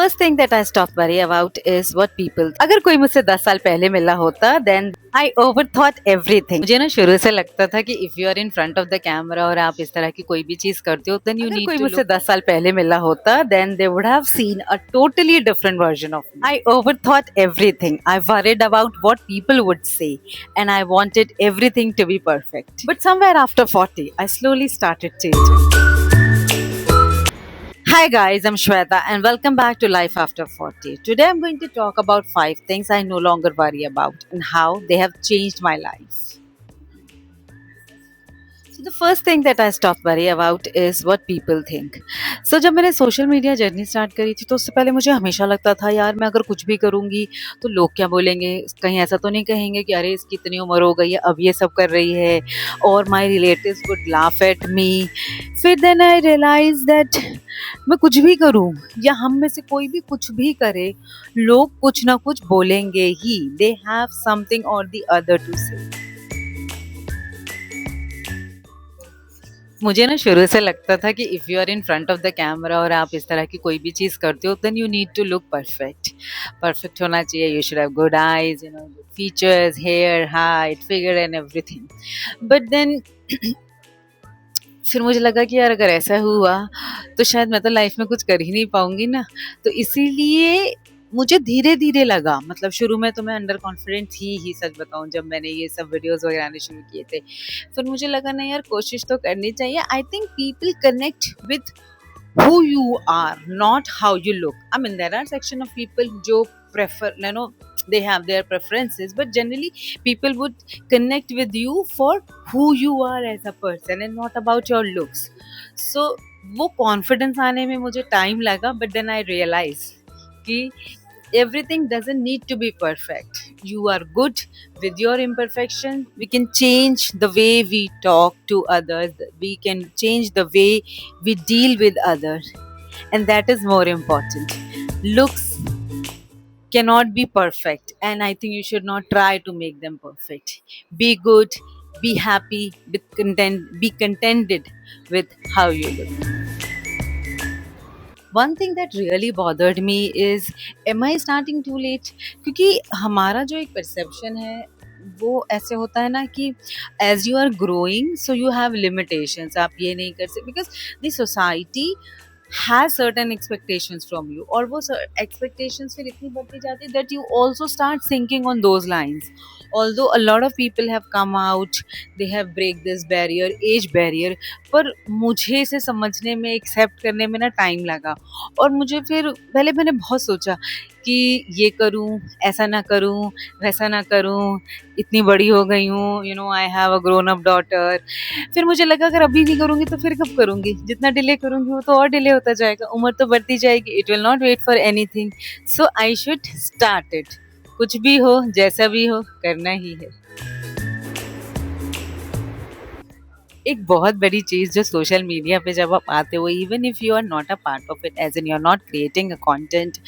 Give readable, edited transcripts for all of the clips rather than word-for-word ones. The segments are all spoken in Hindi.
First thing that I stop worry about is what people. अगर कोई मुझसे 10 साल पहले मिला होता then I overthought everything. मुझे ना शुरू से लगता था कि if you are in front of the camera और आप इस तरह की कोई भी चीज करते हो then you अगर need कोई to मुझसे look. 10 साल पहले मिला होता then they would have seen a totally different version of me. I overthought everything. I worried about what people would say and I wanted everything to be perfect. But somewhere after 40 I slowly started changing. Hi guys, I'm Shweta and welcome back to Life After 40. Today I'm going to talk about 5 things I no longer worry about and how they have changed my life. So the first thing that I stop worry about is what people think. So जब मैंने सोशल मीडिया जर्नी स्टार्ट करी थी तो उससे पहले मुझे हमेशा लगता था यार मैं अगर कुछ भी करूँगी तो लोग क्या बोलेंगे, कहीं ऐसा तो नहीं कहेंगे कि अरे इसकी इतनी उम्र हो गई है अब ये सब कर रही है, और माई relatives would laugh at me. फिर देन आई रियलाइज दैट मैं कुछ भी करूं या हम में से कोई भी कुछ भी करे, लोग कुछ ना कुछ बोलेंगे ही. दे हैव समथिंग और द अदर टू से. मुझे ना शुरू से लगता था कि if you are in front of the camera और आप इस तरह की कोई भी चीज़ करते हो then you need to look perfect होना चाहिए. You should have good eyes, features, hair, height, figure and everything. But then फिर मुझे लगा कि यार अगर ऐसा हुआ तो शायद मैं तो लाइफ में कुछ कर ही नहीं पाऊंगी ना. तो इसीलिए मुझे धीरे धीरे लगा, मतलब शुरू में तो मैं अंडर कॉन्फिडेंट थी ही, सच बताऊं, जब मैंने ये सब वीडियोस वगैरह आने शुरू किए थे. फिर मुझे लगा नहीं यार कोशिश तो करनी चाहिए. I think people connect with who you are, not how you look. I mean, there are section of people जो prefer, they have their preferences, but generally people would connect with you for who you are as a person and not about your looks. So वो confidence आने में मुझे time लगा, but then I realized कि everything doesn't need to be perfect. You are good with your imperfection. We can change the way we talk to others. We can change the way we deal with others. And that is more important. Looks cannot be perfect. And I think you should not try to make them perfect. Be good, be happy, be contented with how you look. One thing that really bothered me is, am I starting too late? क्योंकि हमारा जो एक perception है वो ऐसे होता है ना कि as you are growing so you have limitations. आप ये नहीं कर सकते because the society has certain expectations from you, और वो expectations फिर इतनी बढ़ती जाती है that you also start thinking on those lines. Although a lot of people have come out, they have break this barrier, age barrier, पर मुझे इसे समझने में, एक्सेप्ट करने में ना टाइम लगा. और मुझे फिर पहले मैंने बहुत सोचा कि ये करूं, ऐसा ना करूं, वैसा ना करूं, इतनी बड़ी हो गई हूँ, I have a grown up daughter. फिर मुझे लगा अगर अभी नहीं करूंगी तो फिर कब करूंगी, जितना डिले करूंगी वो तो और डिले होता जाएगा, उम्र तो बढ़ती जाएगी. It will not wait for anything. So I should start it. कुछ भी हो, जैसा भी हो, करना ही है. एक बहुत बड़ी चीज़ जो सोशल मीडिया पे जब आप आते हो, even if you are not a part of it, as in you are not creating a content,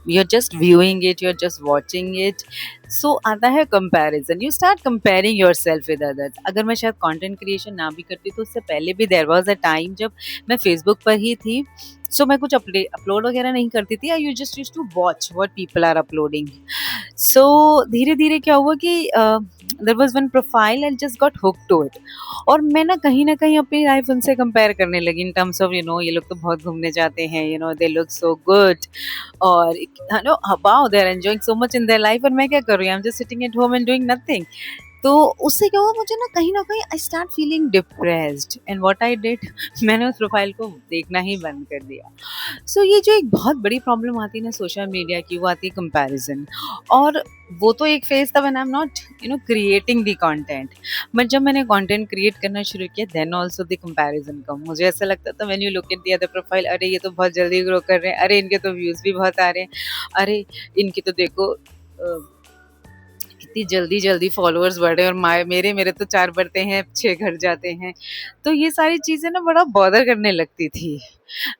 you are just viewing it, you are just watching it. So आता है comparison. You start comparing yourself with others. अगर मैं शायद कंटेंट क्रिएशन ना भी करती तो उससे पहले भी देयर वाज अ टाइम जब मैं फेसबुक पर ही थी. सो मैं कुछ अपलोड वगैरह नहीं करती थी. I you just use to watch what people are uploading. So धीरे धीरे क्या हुआ कि there was one profile and just got hook to it. और मैं ना कहीं अपनी लाइफ उनसे कंपेयर करने लगी इन टर्म्स ऑफ ये लोग तो बहुत घूमने जाते हैं, दे लुक सो गुड, और wow they are enjoying so much in their life, और मैं क्या कर रही हूँ, I am just sitting at home and doing nothing. तो उससे क्या हुआ, मुझे ना कहीं I start feeling depressed. And what I did, मैंने उस प्रोफाइल को देखना ही बंद कर दिया. सो ये जो एक बहुत बड़ी प्रॉब्लम आती है ना सोशल मीडिया की, वो आती है कंपैरिजन. और वो तो एक फेज था when I am not creating the content. But जब मैंने कंटेंट क्रिएट करना शुरू किया देन ऑल्सो द कंपैरिजन कम. मुझे ऐसा लगता था when you look at the other profile, अरे ये तो बहुत जल्दी ग्रो कर रहे हैं, अरे इनके तो व्यूज़ भी बहुत आ रहे हैं, अरे इनकी तो देखो कितनी जल्दी फॉलोअर्स बढ़े, और मेरे तो 4 बढ़ते हैं, 6 घट जाते हैं. तो ये सारी चीज़ें ना बड़ा बॉदर करने लगती थी.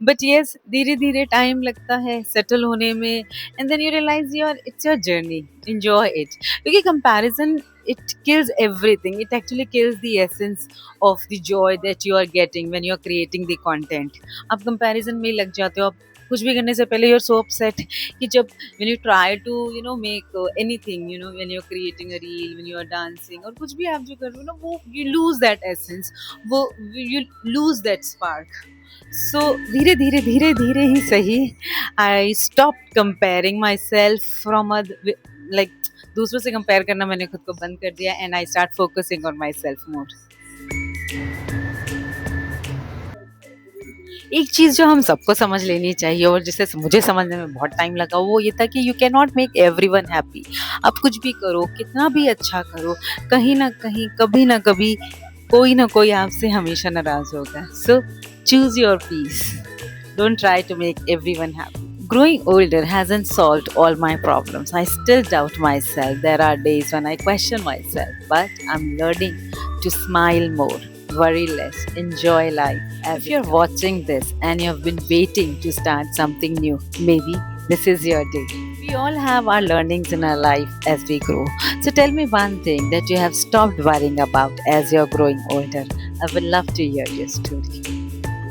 बट येस, धीरे धीरे टाइम लगता है सेटल होने में. And then you realise it's your journey, enjoy it. क्योंकि comparison, it kills everything. It actually kills the essence of the joy that you are getting when you are creating the content. आप कंपैरिजन में लग जाते हो, आप कुछ भी करने से पहले यू आर सो अपसेट कि जब when you try to make anything, when you're creating a reel, when you are dancing और कुछ भी आप जो कर रहे हो ना, वो you lose that essence, वो you lose that spark. So धीरे धीरे धीरे धीरे ही सही, I stopped comparing myself from like दूसरों से कंपेयर करना मैंने खुद को बंद कर दिया, and I start focusing on myself more. एक चीज़ जो हम सबको समझ लेनी चाहिए और जिसे मुझे समझने में बहुत टाइम लगा, वो ये था कि you can not make everyone happy. आप कुछ भी करो, कितना भी अच्छा करो, कहीं ना कहीं कभी ना कभी कोई ना कोई आपसे हमेशा नाराज होगा. So choose your peace. Don't try to make everyone happy. Growing older hasn't solved all my problems. I still doubt myself. There are days when I question myself, but I'm learning to smile more, worry less, enjoy life. If you're watching this and you've been waiting to start something new, maybe this is your day. We all have our learnings in our life as we grow. So tell me one thing that you have stopped worrying about as you're growing older. I would love to hear your story.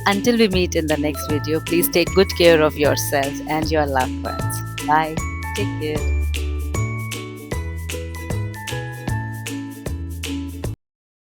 Until we meet in the next video, please take good care of yourselves and your loved ones. Bye. Take care.